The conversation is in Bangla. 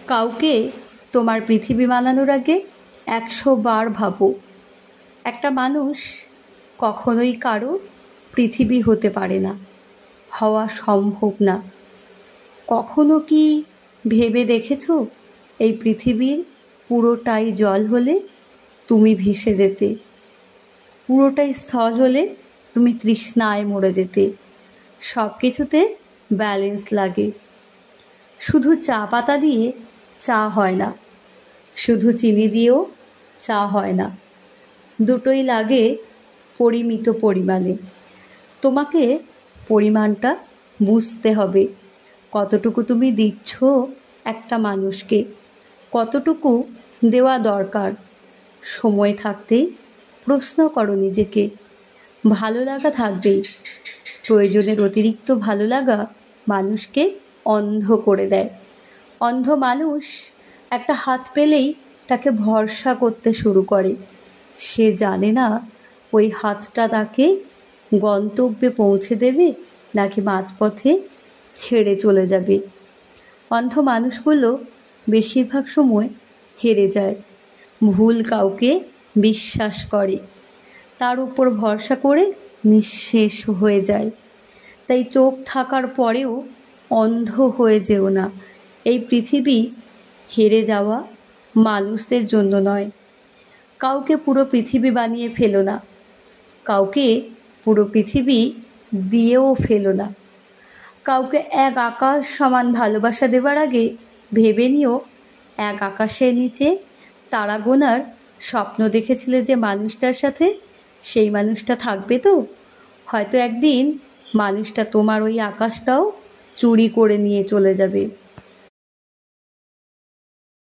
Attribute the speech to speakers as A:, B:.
A: কাউকে তোমার পৃথিবী বানানোর আগে 100 বার ভাবো। একটা মানুষ কখনোই কারো পৃথিবী হতে পারে না, হওয়া সম্ভব না। কখনো কি ভেবে দেখেছো এই পৃথিবীর পুরোটাই জল হলে তুমি ভেসে যেতে, পুরোটাই স্থল হলে তুমি তৃষ্ণায় মরে যেতে। সব কিছুতে ব্যালেন্স লাগে। শুধু চা পাতা দিয়ে চা হয় না, শুধু চিনি দিয়েও চা হয় না। দুটোই লাগে পরিমিত পরিমাণে। তোমাকে পরিমাণটা বুঝতে হবে, কতটুকু তুমি দিচ্ছ একটা মানুষকে, কতটুকু দেওয়া দরকার। সময় থাকতেই প্রশ্ন করো নিজেকে। ভালো লাগা থাকবেই, প্রয়োজনের অতিরিক্ত ভালো লাগা মানুষকে অন্ধ করে দেয়। অন্ধ মানুষ একটা হাত পেলেই তাকে ভরসা করতে শুরু করে। সে জানে না ওই হাতটা তাকে গন্তব্যে পৌঁছে দেবে নাকি মাঝপথে ছেড়ে চলে যাবে। অন্ধ মানুষগুলো বেশিরভাগ সময় হেরে যায়, ভুল কাউকে বিশ্বাস করে, তার উপর ভরসা করে নিঃশেষ হয়ে যায়। তাই চোখ থাকার পরেও অন্ধ হয়ে যেও না। এই পৃথিবী হেরে যাওয়া মানুষদের জন্য নয়। কাউকে পুরো পৃথিবী বানিয়ে ফেলো না, কাউকে পুরো পৃথিবী দিয়েও ফেলো না। কাউকে এক আকাশ সমান ভালোবাসা দেবার আগে ভেবে নিও, এক আকাশের নিচে তারা গোনার স্বপ্ন দেখেছিলে যে মানুষটার সাথে, সেই মানুষটা থাকবে তো? হয়তো একদিন মানুষটা তোমার ওই আকাশটাও চুরি করে নিয়ে চলে যাবে।